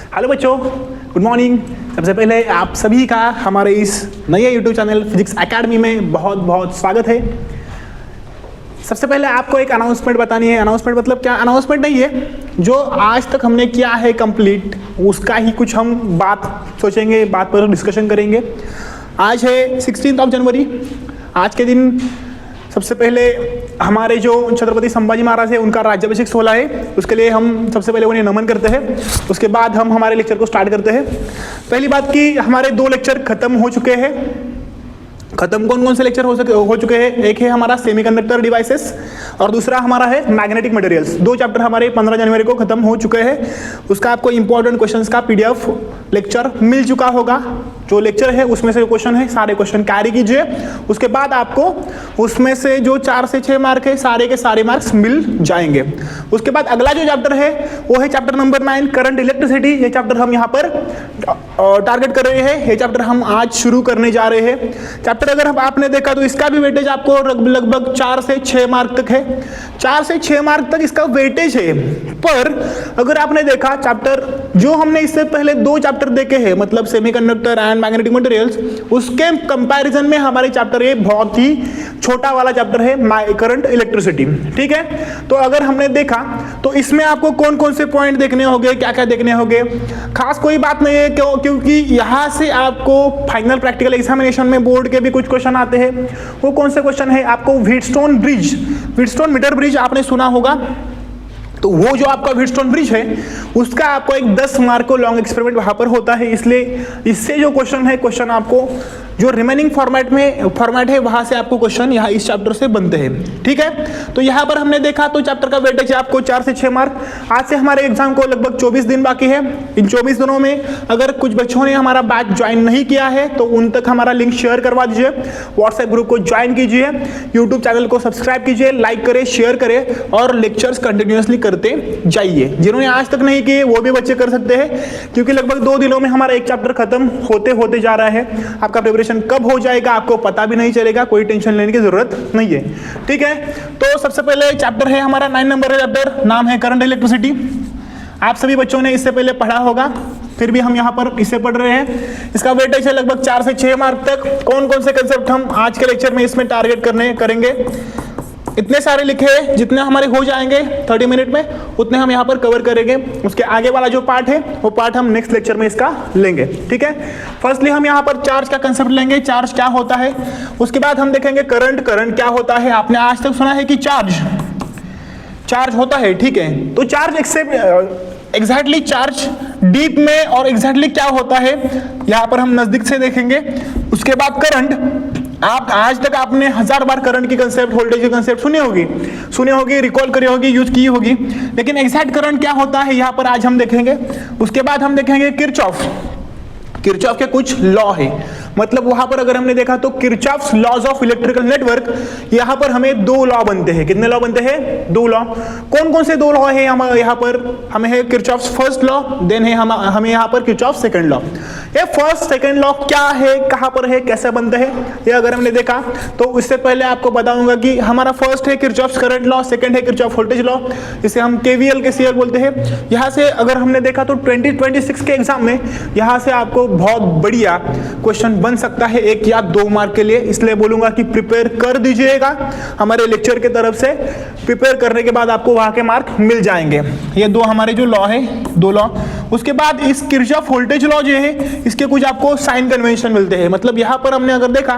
Hello बच्चों, good morning. सबसे पहले आप सभी का हमारे इस नए यूट्यूब चैनल फिजिक्स एकेडमी में बहुत बहुत स्वागत है। सबसे पहले आपको एक अनाउंसमेंट बतानी है। अनाउंसमेंट मतलब क्या? अनाउंसमेंट नहीं है, जो आज तक हमने किया है कंप्लीट उसका ही कुछ हम बात सोचेंगे, बात पर डिस्कशन करेंगे। आज है 16 जनवरी। आज के दिन सबसे पहले हमारे जो छत्रपति संभाजी महाराज है उनका राज्याभिषेक सोहला है, उसके लिए हम सबसे पहले उन्हें नमन करते हैं। उसके बाद हम हमारे लेक्चर को स्टार्ट करते हैं। पहली बात कि हमारे 2 लेक्चर खत्म हो चुके हैं। खत्म कौन कौन से लेक्चर हो चुके हैं? एक है हमारा सेमीकंडक्टर डिवाइसेस और दूसरा हमारा है मैग्नेटिक मटेरियल्स। 2 चैप्टर हमारे 15 जनवरी को खत्म हो चुके हैं। उसका आपको इंपॉर्टेंट क्वेश्चंस का पीडीएफ लेक्चर मिल चुका होगा। जो लेक्चर है उसमें से जो क्वेश्चन है सारे क्वेश्चन कैरी कीजिए। उसके बाद आपको उसमें से जो 4 से 6 मार्क है सारे के सारे मार्क्स मिल जाएंगे। उसके बाद अगला जो चैप्टर है वो है चैप्टर नंबर 9 करंट इलेक्ट्रिसिटी। ये चैप्टर हम यहाँ पर टारगेट कर रहे हैं। ये चैप्टर हम आज शुरू करने जा रहे हैं। चैप्टर अगर आपने देखा तो इसका भी वेटेज आपको लगभग 4 से 6 मार्क तक है। 4 से 6 मार्क तक इसका वेटेज है। पर अगर आपने देखा चैप्टर जो हमने इससे पहले 2 चैप्टर देखे हैं, मतलब सेमीकंडक्टर एंड मैग्नेटिक मटेरियल्स, उसके कंपैरिजन में हमारे चैप्टर ये बहुत ही छोटा वाला चैप्टर है करंट इलेक्ट्रिसिटी। ठीक है, तो अगर हमने देखा तो इसमें आपको कौन कौन से पॉइंट देखने होंगे, क्या क्या देखने होंगे, खास कोई बात नहीं है। क्योंकि यहां से आपको फाइनल प्रैक्टिकल एग्जामिनेशन में बोर्ड के भी कुछ क्वेश्चन आते हैं। वो कौन से क्वेश्चन है? आपको Wheatstone bridge, Wheatstone metre bridge आपने सुना होगा, तो वो जो आपका व्हीटस्टोन ब्रिज है उसका आपको एक 10 मार्क को लॉन्ग एक्सपेरिमेंट वहां पर होता है। इसलिए इससे जो क्वेश्चन है, क्वेश्चन आपको जो रिमेनिंग फॉर्मेट है वहां से आपको क्वेश्चन यहाँ इस चैप्टर से बनते हैं। ठीक है, तो यहाँ पर हमने देखा तो चैप्टर का वेटेज है आपको 4 से 6 मार्क। आज से हमारे एग्जाम को लगभग 24 दिन बाकी है। इन 24 दिनों में अगर कुछ बच्चों ने हमारा बैच ज्वाइन नहीं किया है तो उन तक हमारा लिंक शेयर करवा दीजिए, व्हाट्सएप ग्रुप को ज्वाइन कीजिए, यूट्यूब चैनल को सब्सक्राइब कीजिए, लाइक करें, शेयर करें और लेक्चर्स कंटिन्यूअसली करते जाइए। जिन्होंने आज तक नहीं किए वो भी बच्चे कर सकते हैं, क्योंकि लगभग 2 दिनों में हमारा एक चैप्टर खत्म होते जा रहा है। आपका प्रिपरेशन कब हो जाएगा आपको पता भी नहीं चलेगा, कोई टेंशन लेने की जरूरत नहीं है। ठीक है, तो सबसे पहले चैप्टर है हमारा 9 नंबर का चैप्टर, नाम है करंट इलेक्ट्रिसिटी। आप सभी बच्चों ने इससे पहले पढ़ा होगा, फिर भी हम यहाँ पर इसे पढ़ रहे हैं। इसका वेटेज है लगभग 4 से 6 मार्क तक। कौन कौन से कंसेप्ट हम आज के लेक्चर में इसमें टारगेट करेंगे, इतने सारे लिखे हैं, जितने हमारे हो जाएंगे 30 मिनट में उतने हम यहाँ पर कवर करेंगे। उसके आगे वाला जो पार्ट है वो पार्ट हम नेक्स्ट लेक्चर में इसका लेंगे। ठीक है, फर्स्टली हम यहाँ पर चार्ज का कंसेप्ट लेंगे, चार्ज क्या होता है। उसके बाद हम देखेंगे करंट क्या होता है। आपने आज तक सुना है कि चार्ज होता है। ठीक है, तो चार्ज एग्जैक्टली चार्ज डीप में और एग्जैक्टली क्या होता है यहाँ पर हम नजदीक से देखेंगे। उसके बाद करंट, आप आज तक आपने 1000 बार करंट की कंसेप्ट, वोल्टेज की कंसेप्ट सुनी होगी, रिकॉल करी होगी, यूज की होगी, लेकिन एग्जैक्ट करंट क्या होता है यहाँ पर आज हम देखेंगे। उसके बाद हम देखेंगे किरचॉफ के कुछ लॉ है। मतलब वहां पर अगर हमने देखा तो Kirchhoff's laws of electrical network, यहां पर हमें 2 लॉ बनते हैं। कितने लॉ बनते हैं? 2 लॉ। कौन कौन से 2 लॉ है यहाँ पर? हमें है किरचॉफ्स फर्स्ट लॉ, देन है हमें यहाँ पर किरचॉफ सेकंड लॉ। ये फर्स्ट सेकंड लॉ क्या है, कहां पर है, कैसे बनते हैं, ये अगर हमने देखा तो उससे पहले आपको बताऊंगा कि हमारा फर्स्ट है किरचॉफ्स करंट लॉ, सेकंड है किरचॉफ वोल्टेज लॉ, इसे हम केवीएल के सीएल बोलते हैं। यहां से अगर हमने देखा तो 2026 के एग्जाम में यहां से आपको बहुत बढ़िया क्वेश्चन बन सकता है 1 या 2 मार्क के लिए। इसलिए बोलूंगा कि प्रिपेयर कर दीजिएगा, हमारे लेक्चर की तरफ से प्रिपेयर करने के बाद आपको वहां के मार्क मिल जाएंगे। ये 2 हमारे जो लॉ है, 2 लॉ। उसके बाद इस किरचॉफ वोल्टेज लॉ जो है इसके कुछ आपको साइन कन्वेंशन मिलते हैं। मतलब यहां पर हमने अगर देखा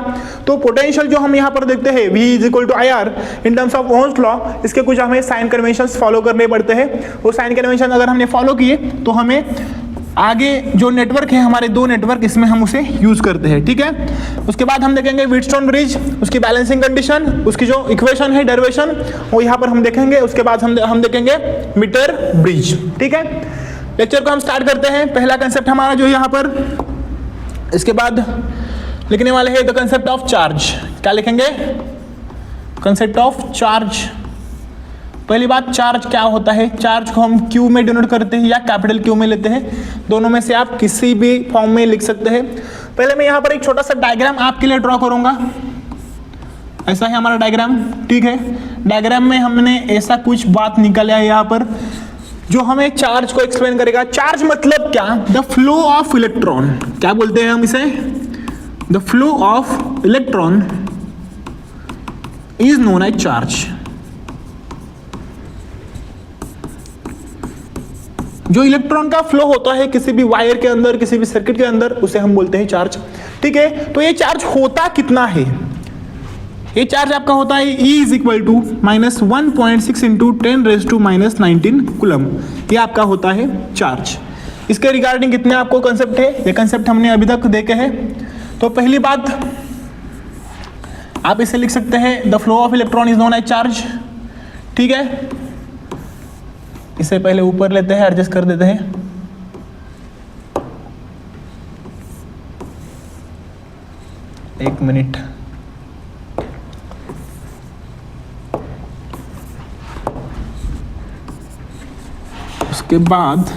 तो पोटेंशियल जो हम यहां पर देखते हैं V = IR in terms of Ohm's law, इसके कुछ हमें साइन कन्वेंशंस फॉलो करने पड़ते हैं। वो साइन कन्वेंशन अगर हमने फॉलो किए तो हमें आगे जो नेटवर्क है हमारे 2 नेटवर्क, इसमें हम उसे यूज करते हैं। ठीक है, उसके बाद हम देखेंगे व्हीटस्टोन ब्रिज, उसकी बैलेंसिंग कंडीशन, उसकी जो इक्वेशन है डेरिवेशन वो यहाँ पर हम देखेंगे। उसके बाद हम देखेंगे मीटर ब्रिज। ठीक है, लेक्चर को हम स्टार्ट करते हैं। पहला कंसेप्ट हमारा जो यहाँ पर, इसके बाद लिखने वाले हैं द कंसेप्ट ऑफ चार्ज। क्या लिखेंगे? Concept of charge. पहली बात, चार्ज क्या होता है। चार्ज को हम क्यू में डिनोट करते हैं या कैपिटल क्यू में लेते हैं, दोनों में से आप किसी भी फॉर्म में लिख सकते हैं। पहले मैं यहाँ पर एक छोटा सा डायग्राम आपके लिए ड्रॉ करूंगा। ऐसा है हमारा डायग्राम। ठीक है, डायग्राम में हमने ऐसा कुछ बात निकाला है यहाँ पर। जो हमें चार्ज को एक्सप्लेन करेगा। चार्ज मतलब क्या? द फ्लो ऑफ इलेक्ट्रॉन, क्या बोलते हैं हम इसे? The flow of electron is known as charge. जो इलेक्ट्रॉन का फ्लो होता है किसी भी वायर के अंदर, किसी भी सर्किट के अंदर, उसे हम बोलते हैं चार्ज। ठीक है, तो ये चार्ज होता कितना है? ये चार्ज आपका होता है E is equal to -1.6 into 10⁻⁻19 coulomb. ये आपका होता है चार्ज। इसके रिगार्डिंग कितने आपको कंसेप्ट है? ये कंसेप्ट हमने अभी तक देखे हैं। तो पहली बात आप इसे लिख सकते हैं, the flow of electron is known as charge. ठीक है, इसे पहले ऊपर लेते हैं, एडजस्ट कर देते हैं। एक मिनट। उसके बाद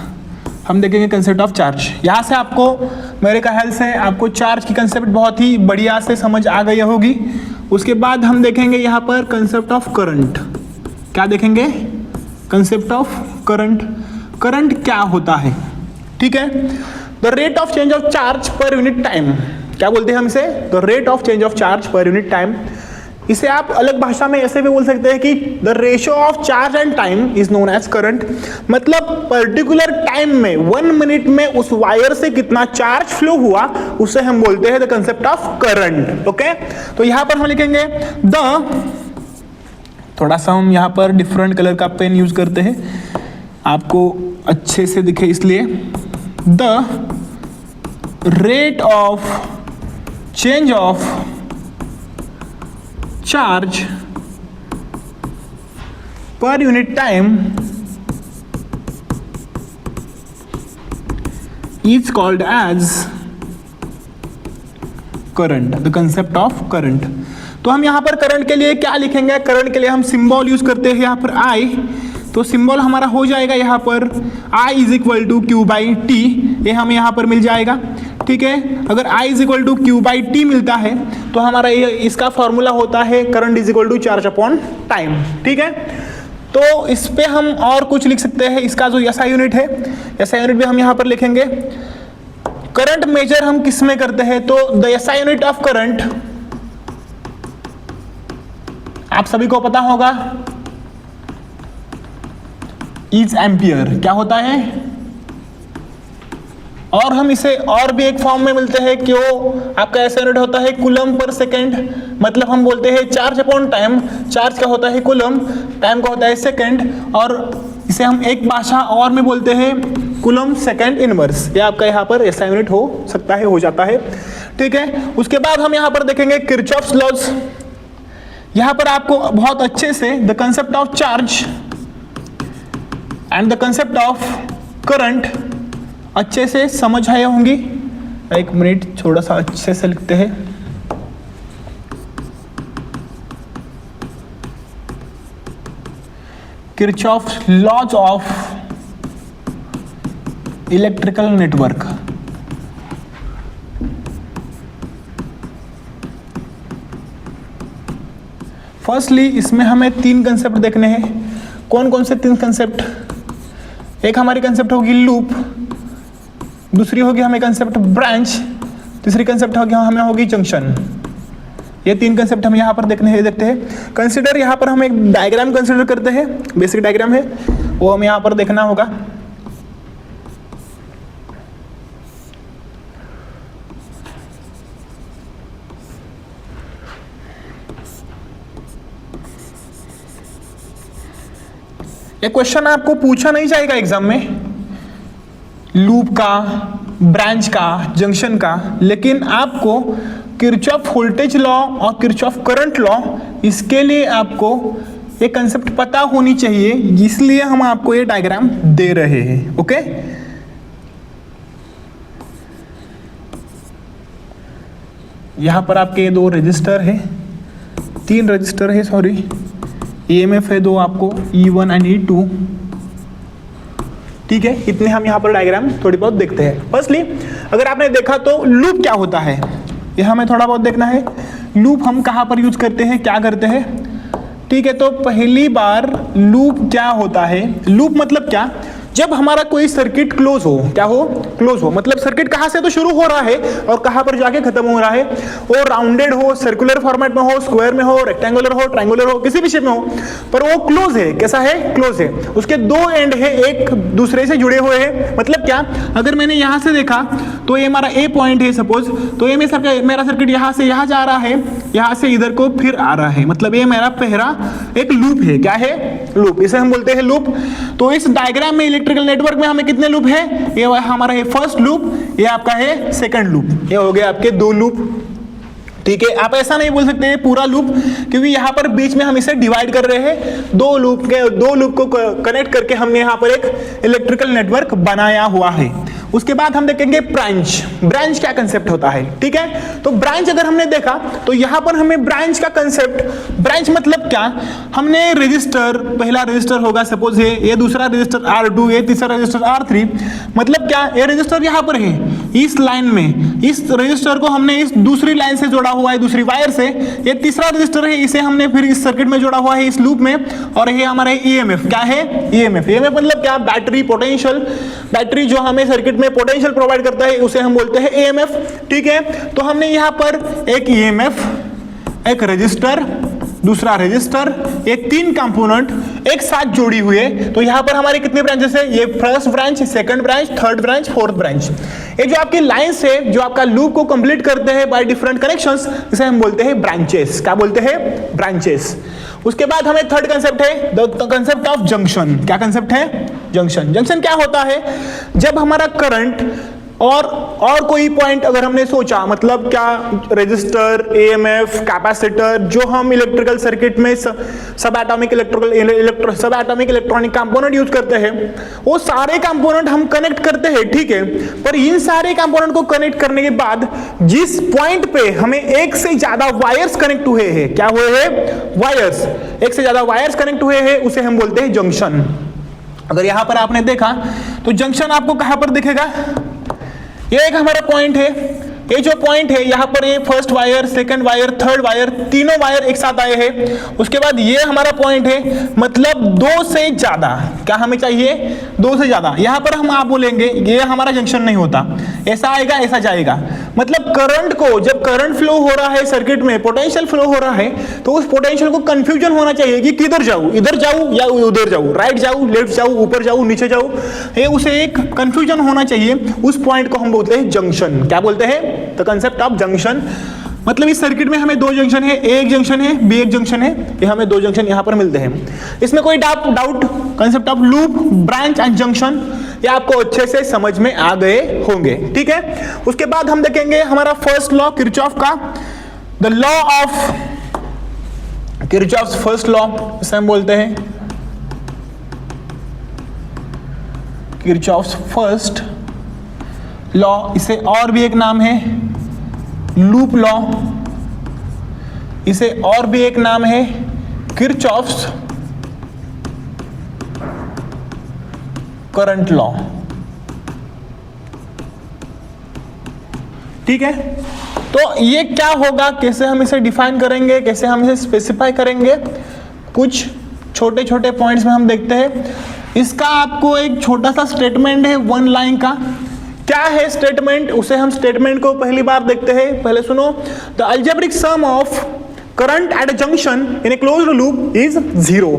हम देखेंगे कंसेप्ट ऑफ चार्ज। यहां से आपको, मेरे ख्याल से आपको चार्ज की कंसेप्ट बहुत ही बढ़िया से समझ आ गई होगी। उसके बाद हम देखेंगे यहां पर कंसेप्ट ऑफ करंट। क्या देखेंगे? Concept of current. करंट क्या होता है? ठीक है, the rate of change of charge per unit time. क्या बोलते हैं हम इसे? The rate of change of charge per unit time. इसे आप अलग भाषा में ऐसे भी बोल सकते हैं कि the ratio of charge and time is known as current. मतलब पर्टिकुलर टाइम में 1 मिनट में उस वायर से कितना चार्ज फ्लो हुआ, उसे हम बोलते हैं the concept of current. Okay, तो यहां पर हम लिखेंगे थोड़ा सा हम यहां पर डिफरेंट कलर का पेन यूज करते हैं, आपको अच्छे से दिखे इसलिए। The rate of change of charge per unit time is called as current, the concept of current। तो हम यहाँ पर करंट के लिए क्या लिखेंगे? करंट के लिए हम सिंबल यूज करते हैं यहाँ पर I। तो सिंबल हमारा हो जाएगा यहाँ पर I is equal to Q by T. ये हमें यहाँ पर मिल जाएगा। ठीक है, अगर I is equal to Q by T मिलता है तो हमारा ये इसका फॉर्मूला होता है current is equal to charge upon time. ठीक है, तो इस पे हम और कुछ लिख सकते हैं। इसका जो SI यूनिट है, SI यूनिट भी हम यहाँ पर लिखेंगे। करंट मेजर हम किस में करते हैं? तो the SI unit of current आप सभी को पता होगा, इज एम्पियर। क्या होता है? और हम इसे और भी एक फॉर्म में मिलते हैं कि वो आपका ऐसा यूनिट होता है कूलम पर सेकेंड। मतलब हम बोलते हैं चार्ज अपॉन टाइम। चार्ज का होता है कूलम, टाइम का होता है सेकेंड, और इसे हम एक भाषा और में बोलते हैं कूलम सेकेंड इनवर्स। ये आपका यहाँ पर ऐसा यूनिट हो सकता है, हो जाता है। ठीक है, उसके बाद हम यहाँ पर देखेंगे किरचॉफ्स लॉज। यहाँ पर आपको बहुत अच्छे से the concept of charge and the concept of current अच्छे से समझ आए होंगी। एक मिनट, थोड़ा सा अच्छे से लिखते हैं। Kirchhoff's laws of electrical network. Firstly इसमें हमें 3 कंसेप्ट देखने हैं। कौन कौन से 3 कंसेप्ट? एक हमारी कंसेप्ट होगी लूप, दूसरी होगी हमें कंसेप्ट ब्रांच, तीसरी कंसेप्ट होगी हमें होगी जंक्शन। ये 3 कंसेप्ट हम यहाँ पर देखते हैं। कंसिडर यहाँ पर हम एक डायग्राम कंसिडर करते हैं, बेसिक डायग्राम है वो हमें यहाँ पर देखना होगा। ये क्वेश्चन आपको पूछा नहीं जाएगा एग्जाम में, लूप का, ब्रांच का, जंक्शन का, लेकिन आपको किरचॉफ वोल्टेज लॉ और किरचॉफ करंट लॉ, इसके लिए आपको ये कंसेप्ट पता होनी चाहिए, इसलिए हम आपको ये डायग्राम दे रहे हैं। ओके, यहां पर आपके 2 रजिस्टर है, 3 रजिस्टर है, सॉरी, EMF है 2 आपको, E1 एंड E2। ठीक है, इतने हम यहाँ पर डायग्राम थोड़ी बहुत देखते हैं। फर्स्टली अगर आपने देखा तो लूप क्या होता है, यह हमें थोड़ा बहुत देखना है। लूप हम कहाँ पर यूज करते हैं, क्या करते हैं? ठीक है, तो पहली बार लूप क्या होता है? लूप मतलब क्या? जब हमारा कोई सर्किट क्लोज हो, क्या हो, क्लोज हो, मतलब सर्किट कहां से तो शुरू हो रहा है और कहां पर जाके खत्म हो रहा है, वो राउंडेड हो, सर्कुलर फॉर्मेट में हो, स्क्वायर में हो, रेक्टेंगुलर हो, ट्रायंगुलर हो, किसी भी शेप में हो, पर वो क्लोज है। कैसा है, क्लोज है, उसके दो एंड है एक दूसरे से जुड़े हुए हैं। मतलब क्या, अगर मैंने यहां से देखा तो ये हमारा ए पॉइंट है सपोज, तो ये मेरा सर्किट यहां से यहां जा रहा है, यहां से इधर को फिर आ रहा है, मतलब ये मेरा पहला एक लूप है। क्या है, लूप, इसे हम बोलते हैं लूप। तो इस डायग्राम में इलेक्ट्रिकल नेटवर्क में हमें कितने लूप है, ये हमारा है फर्स्ट लूप, ये आपका है सेकंड लूप, ये हो गया आपके दो लूप। ठीक है, आप ऐसा नहीं बोल सकते पूरा लूप, क्योंकि यहां पर बीच में हम इसे डिवाइड कर रहे हैं, दो लूप को कनेक्ट करके हमने यहां पर एक इलेक्ट्रिकल नेटवर्क बनाया हुआ है। उसके बाद हम देखेंगे ब्रांच। ब्रांच क्या कंसेप्ट होता है, ठीक है। तो ब्रांच अगर हमने देखा तो यहां पर हमें ब्रांच का कंसेप्ट, ब्रांच मतलब क्या, हमने रजिस्टर, पहला रजिस्टर होगा सपोज ये दूसरा रजिस्टर R2, ये तीसरा रजिस्टर R3, मतलब क्या, ये रजिस्टर यहां पर है इस लाइन में, इस रजिस्टर को हमने इस दूसरी लाइन से जोड़ा हुआ है, दूसरी वायर से। ये तीसरा रजिस्टर है, इसे हमने फिर इस सर्किट में जोड़ा हुआ है इस लूप में, और ये हमारा EMF। क्या है, EMF। EMF मतलब क्या, बैटरी पोटेंशियल, बैटरी जो हमें सर्किट में पोटेंशियल प्रोवाइड करता है उसे हम बोलते हैं EMF। ठीक है, तो हमने यहां पर एक EMF, एक रजिस्टर, दूसरा रजिस्टर, ये तीन कंपोनेंट एक साथ जोड़ी हुए। तो यहां पर हमारे कितने ब्रांचेस है, ये first branch, second branch, third branch, fourth branch. ये जो आपकी लाइंस है जो आपका लूप को कंप्लीट करते हैं बाय डिफरेंट कनेक्शंस, इसे हम बोलते हैं ब्रांचेस। क्या बोलते हैं, ब्रांचेस। उसके बाद हमें थर्ड कंसेप्ट है द कंसेप्ट ऑफ जंक्शन। क्या कंसेप्ट है, जंक्शन। जंक्शन क्या होता है, जब हमारा करंट और कोई पॉइंट अगर हमने सोचा, मतलब क्या, रेजिस्टर, EMF, कैपेसिटर, जो हम इलेक्ट्रिकल सर्किट में सब एटॉमिक इलेक्ट्रॉनिक कंपोनेंट यूज करते हैं, वो सारे कंपोनेंट हम कनेक्ट करते हैं, ठीक है। पर इन सारे कंपोनेंट को कनेक्ट करने के बाद जिस पॉइंट पे हमें एक से ज्यादा वायर्स कनेक्ट हुए हैं, क्या हुए हैं, वायर्स, एक से ज्यादा वायर्स कनेक्ट हुए हैं, उसे हम बोलते हैं जंक्शन। अगर यहां पर आपने देखा तो जंक्शन आपको कहां पर दिखेगा, ये एक हमारा पॉइंट है, ये जो पॉइंट है यहाँ पर ये first wire, second wire, third wire, तीनों वायर एक साथ आए हैं। उसके बाद ये हमारा पॉइंट है, मतलब दो से ज्यादा, क्या हमें चाहिए, दो से ज्यादा। यहाँ पर हम आप बोलेंगे ये हमारा जंक्शन नहीं होता, ऐसा आएगा ऐसा जाएगा। मतलब करंट को, जब करंट फ्लो हो रहा है सर्किट में, पोटेंशियल फ्लो हो रहा है, तो उस पोटेंशियल को कंफ्यूजन होना चाहिए कि किधर जाऊं, इधर जाऊं या उधर जाऊं, राइट जाऊं, लेफ्ट जाऊं, ऊपर जाऊं, नीचे जाऊं, ये उसे एक कंफ्यूजन होना चाहिए। उस पॉइंट को हम बोलते हैं जंक्शन। क्या बोलते हैं, द कंसेप्ट ऑफ जंक्शन। मतलब इस सर्किट में हमें दो जंक्शन है, ए एक जंक्शन है, बी एक जंक्शन है, ये हमें दो जंक्शन यहां पर मिलते हैं। इसमें कोई doubt, concept of loop, branch and junction, ये आपको अच्छे से समझ में आ गए होंगे, ठीक है। उसके बाद हम देखेंगे हमारा फर्स्ट लॉ किरचॉफ का, the law of Kirchhoff's first law, इसे हम बोलते हैं किरचॉफ्स फर्स्ट लॉ। इसे और भी एक नाम है लूप लॉ, इसे और भी एक नाम है किरचॉफ्स करंट लॉ, ठीक है। तो ये क्या होगा, कैसे हम इसे डिफाइन करेंगे, कैसे हम इसे स्पेसिफाई करेंगे, कुछ छोटे छोटे पॉइंट्स में हम देखते हैं। इसका आपको एक छोटा सा स्टेटमेंट है वन लाइन का। क्या है स्टेटमेंट, उसे हम स्टेटमेंट को पहली बार देखते हैं, पहले सुनो। The algebraic sum of current at a junction in a closed loop is 0।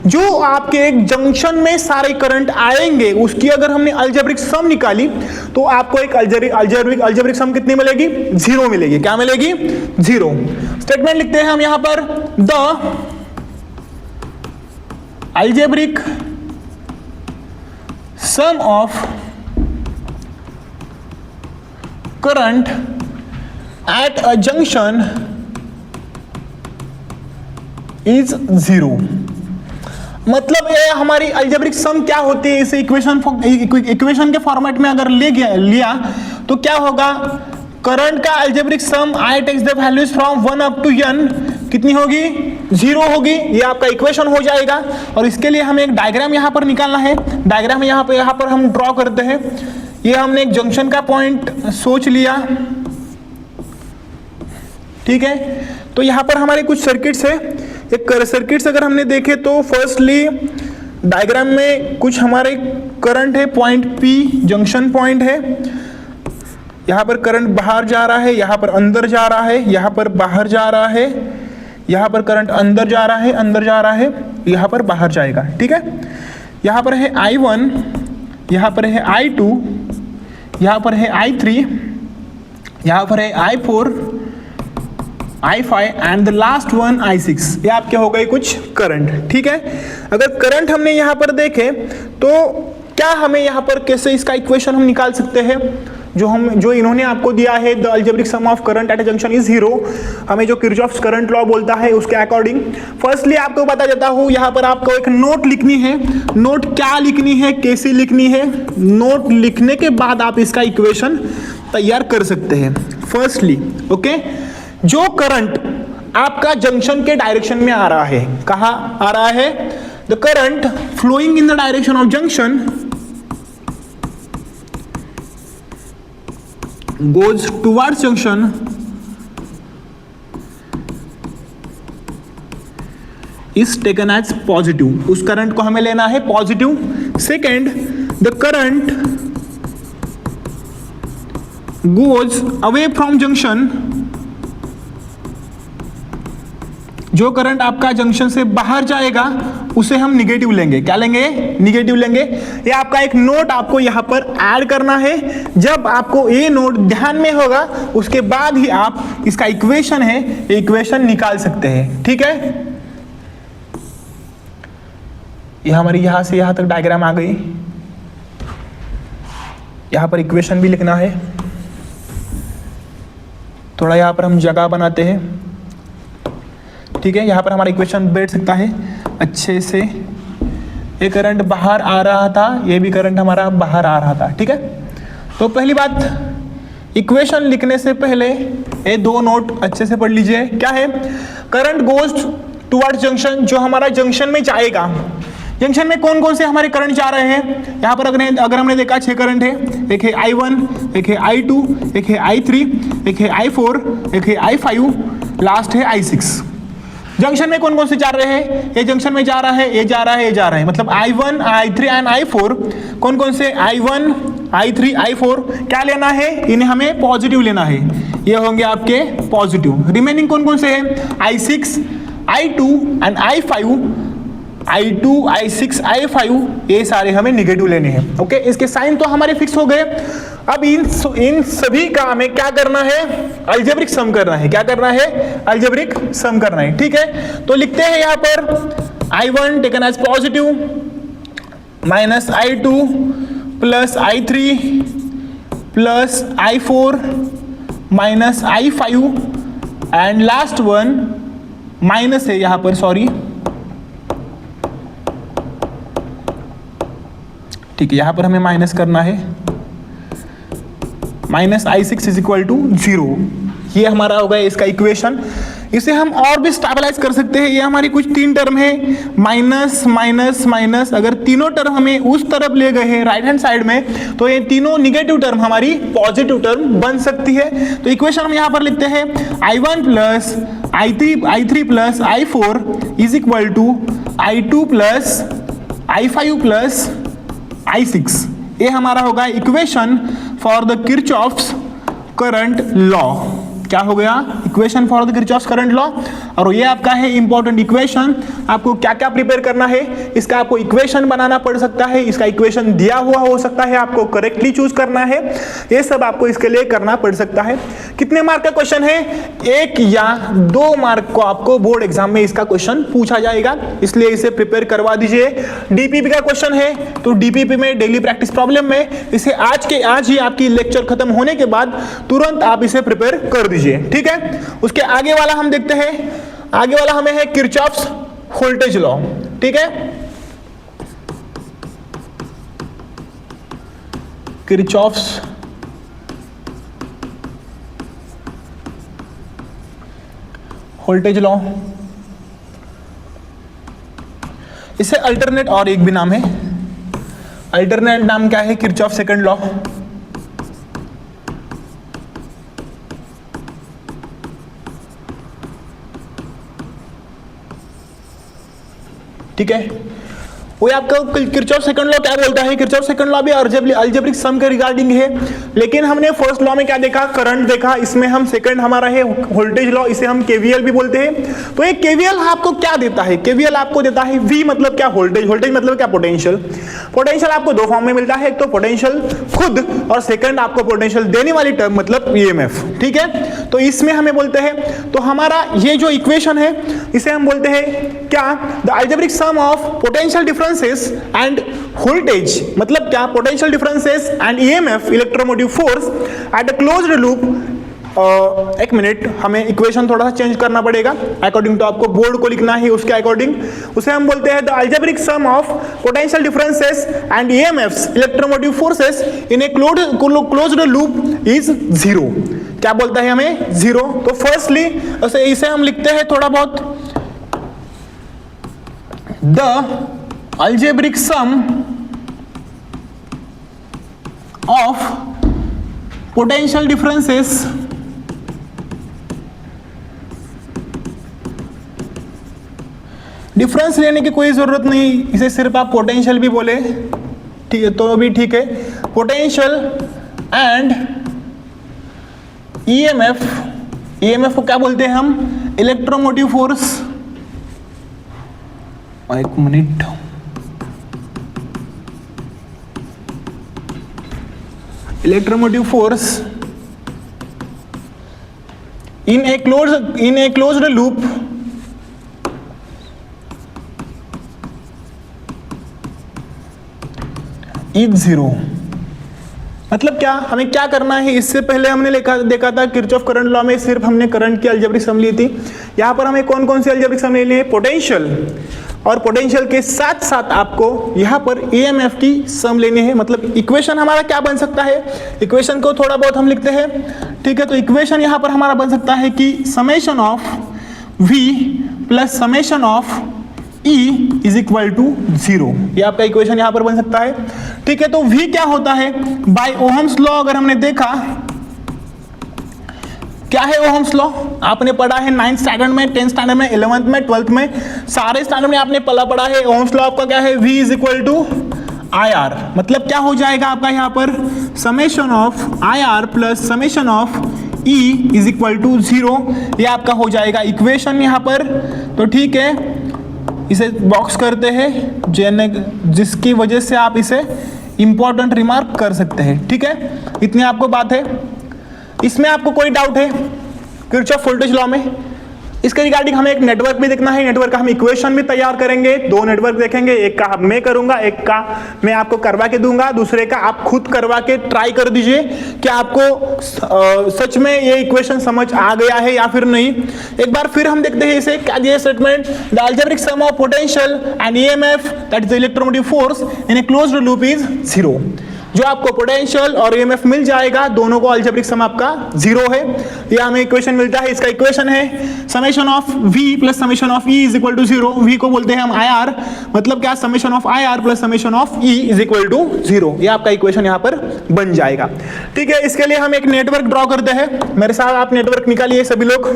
जो आपके एक जंक्शन में सारे करंट आएंगे उसकी अगर हमने अलजेब्रिक सम निकाली तो आपको एक अलजेब्रिक सम कितनी मिलेगी, 0 मिलेगी। क्या मिलेगी, 0। स्टेटमेंट लिखते हैं हम यहां पर, the algebraic sum of current at a junction is 0। मतलब ये हमारी अलजेब्रिक सम क्या होती है, इसे इक्वेशन के फॉर्मेट में अगर लिया तो क्या होगा, करंट का algebraic sum I takes the values from 1 up to n कितनी होगी, 0 होगी। ये आपका इक्वेशन हो जाएगा। और इसके लिए हमें एक डायग्राम यहां पर निकालना है। डायग्राम यहां पर हम ड्रॉ करते हैं। ये हमने एक जंक्शन का पॉइंट सोच लिया, ठीक है। तो यहां पर हमारे कुछ सर्किट्स है। एक सर्किट्स अगर हमने देखे तो फर्स्टली डायग्राम में कुछ हमारे करंट है, पॉइंट P जंक्शन पॉइंट है, यहाँ पर करंट बाहर जा रहा है, यहाँ पर अंदर जा रहा है, यहाँ पर बाहर जा रहा है, यहाँ पर करंट अंदर जा रहा है, अंदर जा रहा है, यहाँ पर बाहर जाएगा, ठीक है। यहाँ पर है I1, यहाँ पर है I2, यहाँ पर है I3, यहाँ पर है I4, I5 and the last one I6। ये आपके हो गए कुछ करंट, ठीक है। अगर करंट हमने यहाँ पर देखे तो क्या हमें यहाँ पर कैसे इसका इक्वेशन हम निकाल सकते हैं, जो इन्होंने आपको दिया है, the algebraic sum of current at a junction is 0, हमें जो किरचॉफ्स करंट लॉ बोलता है उसके अकॉर्डिंग। फर्स्टली आपको बता देता हूँ, यहाँ पर आपको एक नोट लिखनी है। नोट क्या लिखनी है, कैसे लिखनी है, नोट लिखने के बाद आप इसका इक्वेशन तैयार कर सकते हैं। फर्स्टली ओके, जो करंट आपका जंक्शन के डायरेक्शन में आ रहा है, कहाँ आ रहा है, the current flowing in the direction of junction goes towards junction is taken as positive। उस करंट को हमें लेना है positive. Second, the current goes away from junction, जो करंट आपका जंक्शन से बाहर जाएगा उसे हम निगेटिव लेंगे। क्या लेंगे, निगेटिव लेंगे। ये आपका एक नोट आपको यहाँ पर ऐड करना है। जब आपको ये नोट ध्यान में होगा उसके बाद ही आप इसका इक्वेशन है, इक्वेशन निकाल सकते हैं, ठीक है। ये हमारी यहाँ से यहाँ तक डायग्राम आ गई। यहाँ पर इक्वेशन भी लिखना है। थोड़ा यहाँ पर हम जगह बनाते हैं, ठीक है। यहाँ पर हमारा इक्वेशन बैठ सकता है अच्छे से। ये करंट बाहर आ रहा था, ये भी करंट हमारा बाहर आ रहा था, ठीक है। तो पहली बात, इक्वेशन लिखने से पहले ये दो नोट अच्छे से पढ़ लीजिए। क्या है, करंट गोज टुवर्ड्स जंक्शन, जो हमारा जंक्शन में जाएगा। जंक्शन में कौन कौन से हमारे करंट जा रहे हैं, यहाँ पर अगर हमने देखा 6 करंट है। एक है I1, एक है I2, एक है I3, एक है I4, एक है I5, लास्ट है I6। जंक्शन में कौन कौन से जा रहे हैं, ये जंक्शन में जा रहा है, ये जा रहा है, ये जा रहा है, मतलब I1, I3 एंड I4। कौन कौन से, I1, I3, I4 क्या लेना है, इन्हें हमें पॉजिटिव लेना है, ये होंगे आपके पॉजिटिव। रिमेनिंग कौन कौन से हैं, I6, I2 and I5, I2, I6, I5, ये सारे हमें निगेटिव लेने हैं, ओके। इसके साइन तो हमारे फिक्स हो गए। अब इन सभी का हमें क्या करना है, अलजेब्रिक सम करना है। क्या करना है, अलजेब्रिक सम करना है, ठीक है। तो लिखते हैं यहाँ पर I1 taken as positive minus I2 plus I3 plus I4 minus I5 and last one minus है यहाँ पर, सॉरी, ठीक है। यहाँ पर हमें माइनस करना है, minus I6 is equal to 0। ये हमारा होगा इसका इक्वेशन। इसे हम और भी स्टेबलाइज कर सकते हैं। ये हमारी कुछ 3 टर्म है, माइनस माइनस माइनस। अगर तीनों टर्म हमें उस तरफ ले गए हैं राइट हैंड साइड में, तो ये तीनों निगेटिव टर्म हमारी पॉजिटिव टर्म बन सकती है। तो इक्वेशन हम यहाँ पर लिखते हैं I1 plus I3 plus I4 is equal to I2 plus I5 plus I6। ये हमारा होगा equation for the Kirchhoff's current law. क्या हो गया, equation for the Kirchhoff's current law. और ये आपका है इंपॉर्टेंट इक्वेशन। आपको क्या क्या प्रिपेयर करना है, इसका आपको इक्वेशन बनाना पड़ सकता है, इसका इक्वेशन दिया हुआ हो सकता है, आपको करेक्टली चूज करना है। ये सब आपको इसके लिए करना पड़ सकता है। कितने मार्क का क्वेश्चन है, 1 या 2 मार्क को आपको बोर्ड एग्जाम में इसका क्वेश्चन पूछा जाएगा, इसलिए इसे प्रिपेयर करवा दीजिए। डीपीपी का क्वेश्चन है, तो डीपीपी में डेली प्रैक्टिस प्रॉब्लम में इसे आज ही आपकी लेक्चर खत्म होने के बाद तुरंत आप इसे प्रिपेयर कर दीजिए, ठीक है। उसके आगे वाला हम देखते हैं। आगे वाला हमें है किरचॉफ्स वोल्टेज लॉ, ठीक है। किरचॉफ्स वोल्टेज लॉ, इसे अल्टरनेट और एक भी नाम है। अल्टरनेट नाम क्या है, किरचॉफ सेकंड लॉ। ठीक है। वो आपका किरचॉफ सेकंड लॉ क्या बोलता है, किरचॉफ सेकंड लॉ भी अलजेब्रिक सम के रिगार्डिंग है, लेकिन हमने फर्स्ट लॉ में क्या देखा, करंट देखा, इसमें हम सेकंड हमारा है वोल्टेज लॉ, इसे हम केवीएल भी बोलते हैं। तो ये केवीएल आपको क्या देता है, केवीएल आपको देता है V मतलब क्या, वोल्टेज, वोल्टेज मतलब क्या, पोटेंशियल। पोटेंशियल आपको दो फॉर्म में मिलता है, एक तो पोटेंशियल खुद और सेकंड आपको पोटेंशियल देने वाली टर्म मतलब ईएमएफ, ठीक है। तो इसमें हमें बोलते हैं, तो हमारा ये जो इक्वेशन है इसे हम बोलते हैं क्या, the algebraic sum of potential differences and voltage, मतलब क्या, potential differences and EMF electromotive force at a closed loop. एक मिनट, हमें इक्वेशन थोड़ा सा चेंज करना पड़ेगा अकॉर्डिंग टू आपको बोर्ड को लिखना है उसके अकॉर्डिंग। उसे हम बोलते हैं the algebraic sum of potential differences and EMFs electromotive forces in a closed loop is zero. क्या बोलता है हमें, जीरो। तो फर्स्टली इसे हम लिखते हैं थोड़ा बहुत, the algebraic sum of potential differences difference लेने की कोई जरूरत नहीं, इसे सिर्फ आप पोटेंशियल भी बोले, ठीक है, तो भी ठीक है। पोटेंशियल एंड ईएमएफ, ईएमएफ को क्या बोलते हैं हम, इलेक्ट्रोमोटिव फोर्स। एक minute, electromotive force in a closed loop is zero. मतलब क्या, हमें क्या करना है, इससे पहले हमने देखा था किरचॉफ करंट लॉ में सिर्फ हमने करंट की अलजेब्रिक सम ली थी। यहां पर हमें कौन कौन सी अलजेब्रिक सम लेनी है, पोटेंशियल, और पोटेंशियल के साथ साथ आपको यहां पर ईएमएफ की सम लेनी है। मतलब इक्वेशन हमारा क्या बन सकता है, इक्वेशन को थोड़ा बहुत हम लिखते हैं, ठीक है। तो इक्वेशन यहां पर हमारा बन सकता है कि summation of V plus summation of E is equal to zero. ये आपका इक्वेशन यहां पर बन सकता है, ठीक है। तो V क्या होता है, बाय ओहम्स लॉ अगर हमने देखा, क्या है ओहम्स लॉ, आपने पढ़ा है 9th स्टैंडर्ड में, 10th स्टैंडर्ड में, 11th में, 12th में, सारे स्टैंडर्ड में आपने पढ़ा है। ओहम्स लॉ आपका क्या है, V is equal to IR। मतलब क्या हो जाएगा आपका यहाँ पर, summation of IR plus summation of E is equal to zero. ये आपका हो जाएगा इक्वेशन यहाँ पर। तो ठीक है, इसे बॉक्स करते हैं जिसकी वजह से आप इसे इंपॉर्टेंट रिमार्क कर सकते हैं, ठीक है। इतनी आपको बात है। इसमें आपको कोई डाउट है किरचॉफ वोल्टेज लॉ में, इसके रिगार्डिंग हमें एक नेटवर्क भी देखना है, नेटवर्क का हम इक्वेशन भी तैयार करेंगे। दो नेटवर्क देखेंगे, एक का मैं करूंगा, एक का मैं आपको करवा के दूंगा, दूसरे का आप खुद करवा के ट्राई कर दीजिए कि आपको सच में ये इक्वेशन समझ आ गया है या फिर नहीं। एक बार फिर हम देखते हैं इसे, क्या दिया statement, the algebraic sum of potential and EMF that is the electromotive force in a closed loop is zero. जो आपको पोटेंशियल और ईएमएफ मिल जाएगा, दोनों को अलजेब्रिक सम आपका जीरो है। ये हमें इक्वेशन मिलता है, इसका इक्वेशन है summation of V plus summation of E is equal to zero. V को बोलते हैं हम IR, मतलब क्या, summation of IR plus summation of E is equal to zero. ये आपका इक्वेशन यहाँ पर बन जाएगा, ठीक है। इसके लिए हम एक नेटवर्क ड्रॉ करते हैं। मेरे साथ आप नेटवर्क निकालिए सभी लोग।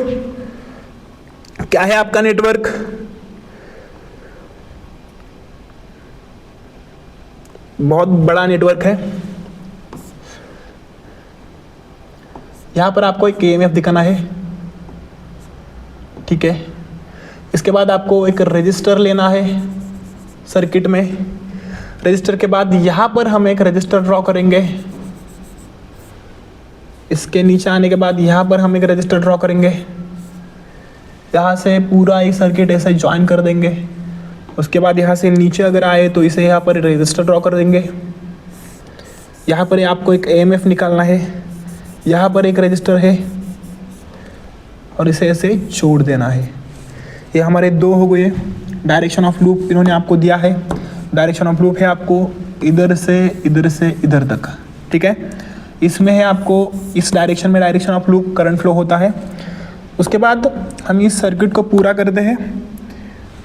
क्या है आपका नेटवर्क, बहुत बड़ा नेटवर्क है। यहां पर आपको एक ईएमएफ दिखाना है, ठीक है। इसके बाद आपको एक रजिस्टर लेना है सर्किट में। रजिस्टर के बाद यहां पर हम एक रजिस्टर ड्रॉ करेंगे। इसके नीचे आने के बाद यहां पर हम एक रजिस्टर ड्रॉ करेंगे। यहां से पूरा एक सर्किट ऐसे ज्वाइन कर देंगे। उसके बाद यहाँ से नीचे अगर आए तो इसे यहाँ पर रजिस्टर ड्रॉ कर देंगे। यहाँ पर आपको एक ईएमएफ निकालना है, यहाँ पर एक रजिस्टर है और इसे ऐसे जोड़ देना है। ये हमारे दो हो गए। डायरेक्शन ऑफ लूप इन्होंने आपको दिया है, डायरेक्शन ऑफ लूप है आपको इधर से इधर तक, ठीक है। इसमें है आपको इस डायरेक्शन में direction of loop current flow होता है। उसके बाद हम इस सर्किट को पूरा करते हैं,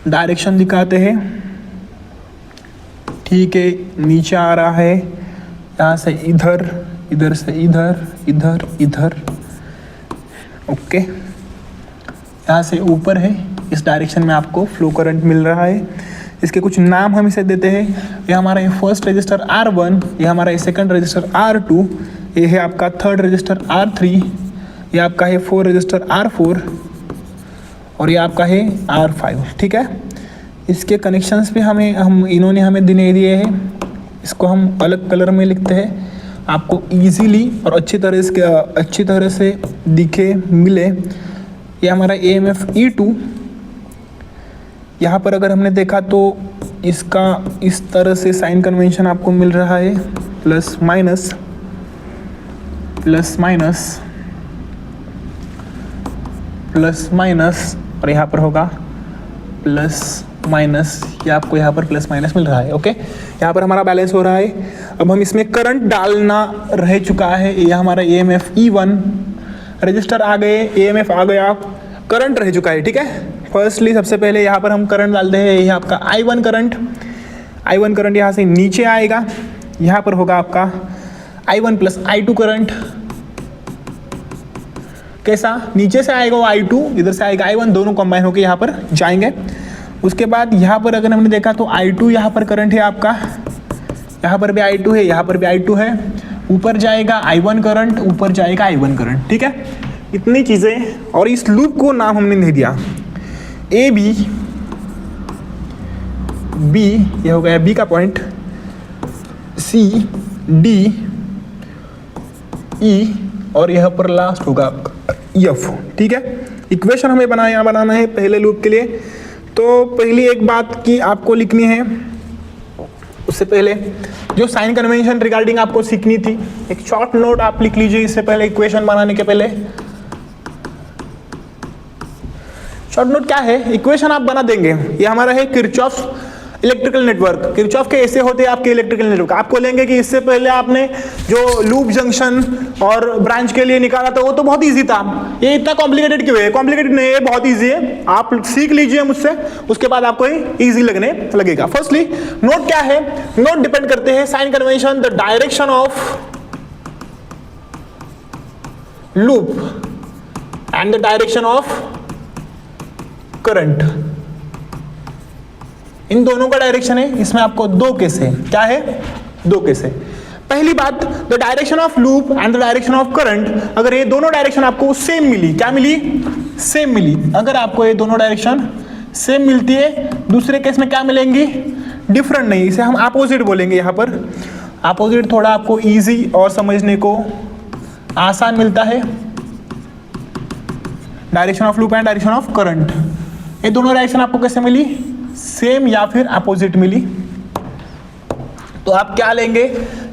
डायरेक्शन दिखाते हैं, ठीक है। नीचे आ रहा है, यहाँ से इधर, इधर से इधर, इधर, ओके। यहाँ से ऊपर है, इस डायरेक्शन में आपको फ्लो करंट मिल रहा है। इसके कुछ नाम हम इसे देते हैं। ये हमारा ये फर्स्ट रजिस्टर R1, ये हमारा ये सेकंड रजिस्टर R2, ये है आपका थर्ड रजिस्टर R3, ये आपका है फोर रजिस्टर R4 और ये आपका है R5। ठीक है, इसके कनेक्शंस भी इन्होंने हमें दिए हैं। इसको हम अलग कलर में लिखते हैं, आपको इजीली और अच्छी तरह से दिखे मिले। ये हमारा AMF E2, यहाँ पर अगर हमने देखा तो इसका इस तरह से साइन कन्वेंशन आपको मिल रहा है, plus minus plus minus plus minus, और यहाँ पर होगा प्लस माइनस, ये आपको यहाँ पर प्लस माइनस मिल रहा है। ओके, यहाँ पर हमारा बैलेंस हो रहा है। अब हम इसमें करंट डालना रह चुका है। ये हमारा AMF E1 रजिस्टर आ गए, AMF आ गया, करंट रह चुका है। ठीक है, फर्स्टली सबसे पहले यहाँ पर हम करंट डालते हैं। ये आपका I1 करंट यहाँ से नीचे आएगा, यहाँ पर होगा आपका I1 प्लस I2 करंट। कैसा नीचे से आएगा वो I2, इधर से आएगा I1, दोनों कंबाइन होकर यहाँ पर जाएंगे। उसके बाद यहाँ पर अगर हमने देखा तो I2 यहाँ पर करंट है आपका, यहाँ पर भी I2 है, यहाँ पर भी I2 है, ऊपर जाएगा I1 करंट, ऊपर जाएगा I1 करंट। ठीक है, इतनी चीज़ें। और इस लूप को नाम हमने नहीं दिया, AB B, ये हो गया B का पॉइंट, C D E, और यहाँ पर लास्ट होगा आपका F। ठीक है, इक्वेशन हमें बनाना है पहले लूप के लिए। तो पहली एक बात की आपको लिखनी है, उससे पहले जो साइन कन्वेंशन रिगार्डिंग आपको सीखनी थी, एक शॉर्ट नोट आप लिख लीजिए इससे पहले, इक्वेशन बनाने के पहले। शॉर्ट नोट क्या है, इक्वेशन आप बना देंगे। ये हमारा है किरचॉफ इलेक्ट्रिकल नेटवर्क। किरचॉफ के ऐसे होते हैं आपके इलेक्ट्रिकल नेटवर्क। आपको लेंगे कि इससे पहले आपने जो लूप जंक्शन और ब्रांच के लिए निकाला था वो तो बहुत इजी था, ये इतना कॉम्प्लिकेटेड क्यों है? कॉम्प्लिकेटेड नहीं है, बहुत इजी है, आप सीख लीजिए मुझसे, उसके बाद आपको इजी लगेगा। फर्स्टली नोट क्या है, नोट डिपेंड करते हैं sign convention, the direction of loop and the direction of current. इन दोनों का डायरेक्शन है, इसमें आपको दो केस है। क्या है? दो केस है। पहली बात, the direction of loop and the direction of current, अगर ये दोनों डायरेक्शन आपको सेम मिली, क्या मिली? सेम मिली। अगर आपको ये दोनों डायरेक्शन सेम मिलती है, दूसरे केस में क्या मिलेंगी? डिफरेंट नहीं, इसे हम अपोजिट बोलेंगे। यहाँ पर अपोजिट थोड़ा आपको इजी और समझने को आसान मिलता है। Direction of loop and direction of current, ये दोनों डायरेक्शन आपको कैसे मिली? सेम या फिर अपोजिट मिली। तो आप क्या लेंगे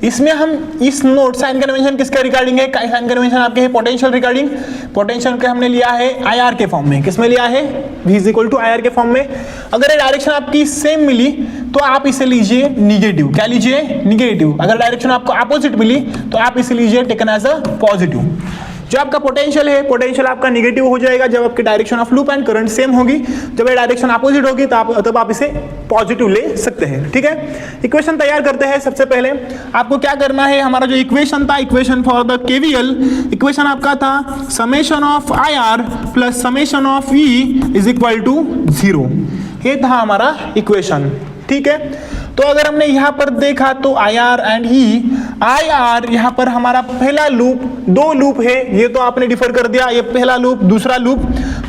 इसमें? हम इस नोट साइन कन्वेंशन किसके रिगार्डिंग है? साइन कन्वेंशन आपके है पोटेंशियल रिगार्डिंग। पोटेंशियल के हमने लिया है IR के फॉर्म में। किसमें लिया है? V is equal to IR के फॉर्म में। अगर ये डायरेक्शन आपकी सेम मिली तो आप इसे लीजिए निगेटिव। क्या लीजिए? निगेटिव। अगर डायरेक्शन आपको अपोजिट मिली तो आप इसे लीजिए टेकन एज अ पॉजिटिव। जो आपका पोटेंशियल है, पोटेंशियल आपका निगेटिव हो जाएगा जब आपकी direction of loop and current same होगी। जब ये डायरेक्शन अपोजिट होगी तब आप इसे पॉजिटिव ले सकते हैं। ठीक है, इक्वेशन तैयार करते हैं। सबसे पहले आपको क्या करना है, हमारा जो इक्वेशन था, equation for the KVL, equation आपका था summation of IR plus summation of E is equal to 0। ये था हमारा इक्वेशन। ठीक है, तो अगर हमने यहाँ पर देखा तो IR एंड E, IR यहाँ पर हमारा पहला लूप, दो लूप है, ये तो आपने डिफर कर दिया, ये पहला लूप दूसरा लूप।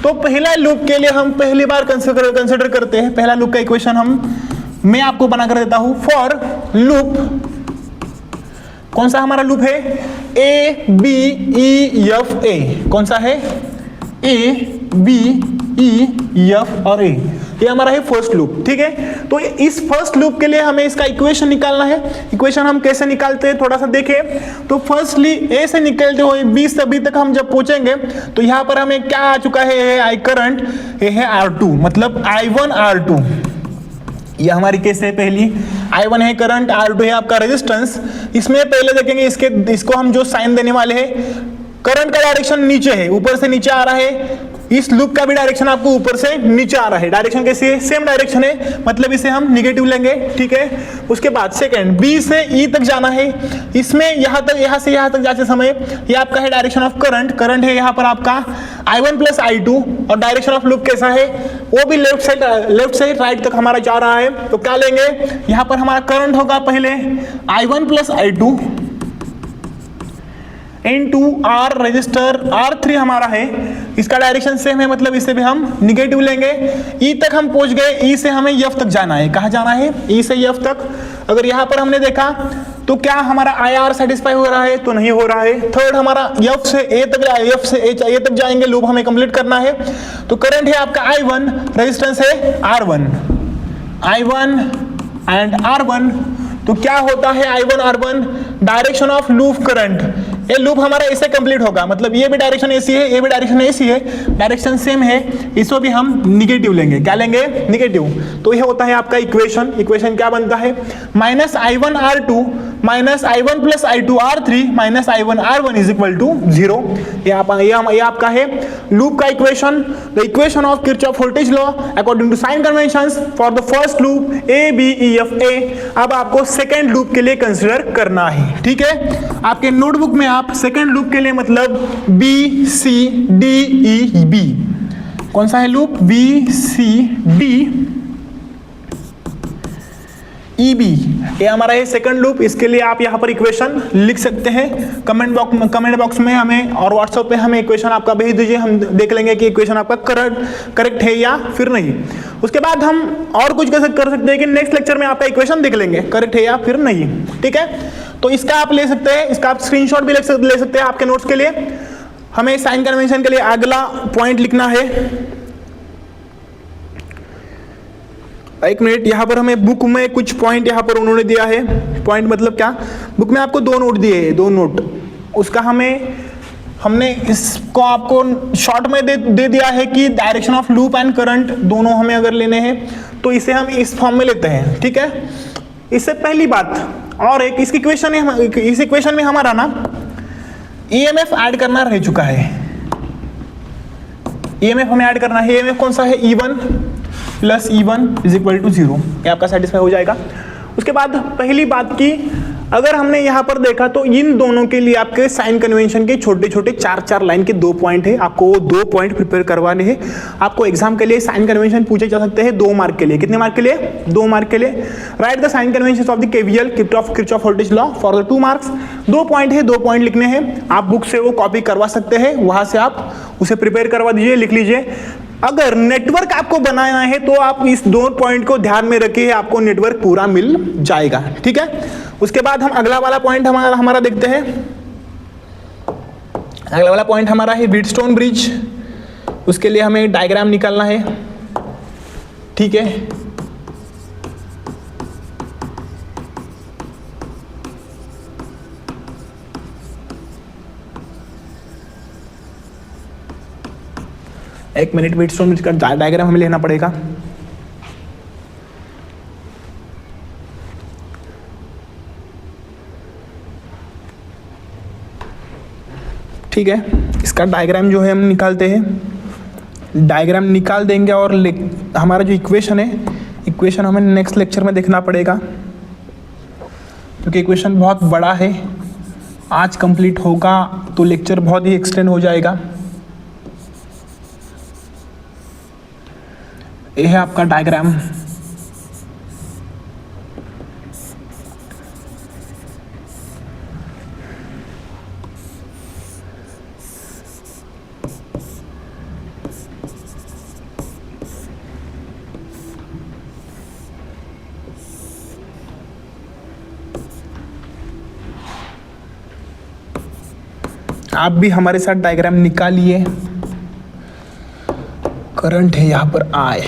तो पहला लूप के लिए हम पहली बार कंसिडर करते हैं। पहला लूप का इक्वेशन मैं आपको बना कर देता हूं। फॉर लूप, कौन सा हमारा लूप है? A B E F A। कौन सा है? A B E F और A, ये हमारा है फर्स्ट लूप। ठीक है, तो इस फर्स्ट लूप के लिए हमें इसका इक्वेशन निकालना है। इक्वेशन हम कैसे निकालते हैं थोड़ा सा देखें। तो फर्स्टली ए से निकलते हुए बी से बी तक हम जब पहुंचेंगे तो यहाँ पर हमें क्या आ चुका है? आई करंट, ये है R2, मतलब I1 R2। ये हमारी केस है पहली। I1 है करंट, R2 है आपका रेजिस्टेंस। इसमें पहले देखेंगे इसको हम जो साइन देने वाले हैं, करंट का डायरेक्शन नीचे है, ऊपर से नीचे आ रहा है। इस लूप का भी डायरेक्शन आपको ऊपर से नीचे आ रहा है। डायरेक्शन कैसी है? सेम डायरेक्शन है, मतलब इसे हम निगेटिव लेंगे। ठीक है, उसके बाद सेकंड बी से ई तक जाना है। इसमें यहाँ से यहाँ तक जाते समय ये आपका है डायरेक्शन ऑफ करंट। करंट है यहाँ पर आपका I1 प्लस I2, और डायरेक्शन ऑफ लूप कैसा है? वो भी लेफ्ट से राइट तक हमारा जा रहा है। तो क्या लेंगे, यहां पर हमारा करंट होगा पहले I1 plus I2 into R register R3 हमारा है, इसका डायरेक्शन सेम है, मतलब इसे भी हम निगेटिव लेंगे। E तक हम पहुंच गए, E से हमें F तक जाना है। कहाँ जाना है, E से F तक। अगर यहाँ पर हमने देखा तो क्या हमारा IR सेटिस्फाई हो रहा है, तो नहीं हो रहा है। थर्ड हमारा F से A तक जाएंगे, लूप हमें कंप्लीट करना है। तो करंट है आपका I1, रेजिस्टेंस है R1 एंड R1। तो क्या होता है I1 R1, direction of loop current, ये लूप हमारा ऐसे कंप्लीट होगा, मतलब ये भी डायरेक्शन ऐसी है, ये भी डायरेक्शन ऐसी है, डायरेक्शन सेम है, इसको भी हम निगेटिव लेंगे। क्या लेंगे, निगेटिव। तो ये होता है आपका इक्वेशन क्या बनता है, minus I1 R2 minus I1 plus I2 R3 minus I1 R1 is equal to 0। ये आपका है लूप का equation. The equation of Kirchhoff voltage law according to sign conventions for the first loop ABEFA। अब आपको second loop के लिए consider करना है, ठीक है। आपके नोटबुक में आप सेकेंड लूप के लिए मतलब BCDEB, कौन सा है लूप, BCDEB, ये हमारा है सेकंड लूप। इसके लिए आप यहाँ पर इक्वेशन लिख सकते हैं, कमेंट बॉक्स में हमें और व्हाट्सएप पे हमें इक्वेशन आपका भेज दीजिए, हम देख लेंगे कि इक्वेशन आपका करेक्ट है या फिर नहीं। उसके बाद हम और कुछ कर सकते हैं कि नेक्स्ट लेक्चर में आपका इक्वेशन देख लेंगे करेक्ट है या फिर नहीं, ठीक है। तो इसका आप ले सकते हैं, इसका आप स्क्रीनशॉट भी ले सकते हैं आपके नोट्स के लिए। हमें साइन कन्वेंशन के लिए अगला पॉइंट लिखना है। एक मिनट, यहाँ पर हमें बुक में कुछ पॉइंट यहाँ पर उन्होंने दिया है। पॉइंट मतलब क्या, बुक में आपको 2 नोट दिए हैं, 2 नोट, उसका हमने इसको आपको शॉर्ट में दे दिया है कि direction of loop and current दोनों हमें अगर लेने हैं तो इसे हम इस फॉर्म में लेते हैं, ठीक है। इससे पहली बात और एक, इस इक्वेशन में हमारा ना EMF ऐड करना रह चुका है। EMF हमें ऐड करना है, EMF कौन सा है, E1 plus E1 is equal to 0, ये आपका सेटिस्फाई हो जाएगा। उसके बाद पहली बात की, अगर हमने यहाँ पर देखा तो इन दोनों के लिए आपके साइन कन्वेंशन के छोटे छोटे 4 लाइन के 2 पॉइंट है, आपको वो 2 पॉइंट प्रिपेयर करवाने हैं। आपको एग्जाम के लिए साइन कन्वेंशन पूछे जा सकते हैं 2 मार्क के लिए। कितने मार्क के लिए, 2 मार्क के लिए। Write the sign convention of the KVL Kirchhoff voltage law for the 2 marks. 2 point है, 2 पॉइंट लिखने हैं। आप बुक से वो कॉपी करवा सकते हैं, वहां से आप उसे प्रिपेयर करवा दीजिए, लिख लीजिए। अगर नेटवर्क आपको बनाना है तो आप इस 2 पॉइंट को ध्यान में रखिए, आपको नेटवर्क पूरा मिल जाएगा, ठीक है। उसके बाद हम अगला वाला पॉइंट हमारा देखते हैं। अगला वाला पॉइंट हमारा है व्हीटस्टोन ब्रिज। उसके लिए हमें डायग्राम निकालना है, ठीक है। एक मिनट, व्हीटस्टोन ब्रिज का डायग्राम हमें लेना पड़ेगा। ठीक है, इसका डायग्राम जो है हम निकालते हैं, डायग्राम निकाल देंगे और हमारा जो इक्वेशन है, इक्वेशन हमें नेक्स्ट लेक्चर में देखना पड़ेगा क्योंकि इक्वेशन बहुत बड़ा है। आज कंप्लीट होगा तो लेक्चर बहुत ही एक्सटेंड हो जाएगा। यह है आपका डायग्राम। आप भी हमारे साथ डायग्राम निकालिए। करंट है यहाँ पर I,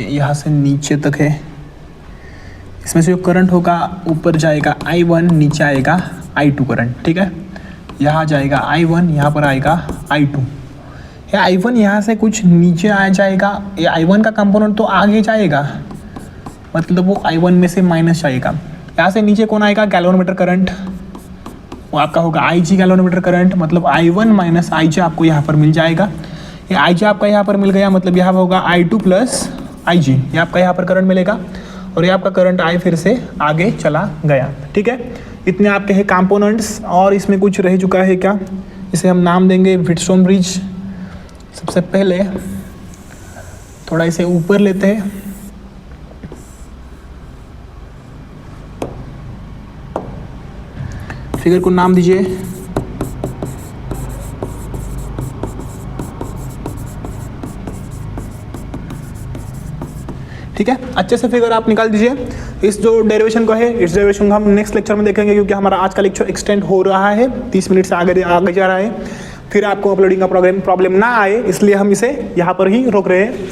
यहाँ से नीचे तक है। इसमें से जो करंट होगा ऊपर जाएगा I1, नीचे आएगा I2 करंट, ठीक है। यहाँ जाएगा I1, यहाँ पर आएगा I2। ये I1 यहाँ से कुछ नीचे आ जाएगा, ये I1 का कंपोनेंट तो आगे जाएगा, मतलब वो I1 में से माइनस जाएगा। यहाँ से नीचे कौन आएगा, गैल्वेनोमीटर करंट, वो आपका होगा IG गैल्वेनोमीटर करंट, मतलब I1 माइनस IG आपको यहाँ पर मिल जाएगा। ये IG आपका यहाँ पर मिल गया, मतलब यहाँ होगा I2 प्लस IG, ये आपका यहाँ पर करंट मिलेगा और ये आपका करंट I फिर से आगे चला गया, ठीक है। इतने आपके हैं कंपोनेंट्स। और इसमें कुछ रह चुका है क्या, इसे हम नाम देंगे व्हीटस्टोन ब्रिज। सबसे पहले थोड़ा इसे ऊपर लेते हैं, फिगर को नाम दीजिए, ठीक है। अच्छे से फिगर आप निकाल दीजिए। इस जो डेरिवेशन को है, इस डेरिवेशन को हम नेक्स्ट लेक्चर में देखेंगे, क्योंकि हमारा आज का लेक्चर एक्सटेंड हो रहा है, 30 मिनट से आगे जा रहा है। फिर आपको अपलोडिंग का प्रॉब्लम ना आए, इसलिए हम इसे यहाँ पर ही रोक रहे हैं।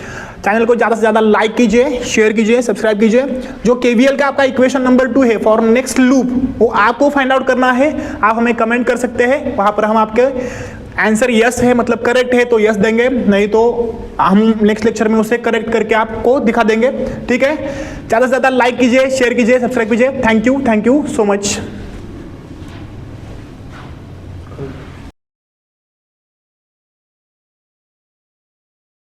चैनल को ज़्यादा से ज़्यादा लाइक कीजिए, शेयर कीजिए, सब्सक्राइब कीजिए। जो KVL का आपका इक्वेशन नंबर 2 है फॉर नेक्स्ट लूप, वो आपको फाइंड आउट करना है। आप हमें कमेंट कर सकते हैं, वहाँ पर हम आपके आंसर यस है मतलब करेक्ट है तो यस देंगे, नहीं तो हम नेक्स्ट लेक्चर में उसे करेक्ट करके आपको दिखा देंगे, ठीक है। ज़्यादा से ज़्यादा लाइक कीजिए, शेयर कीजिए, सब्सक्राइब कीजिए। Thank you so much.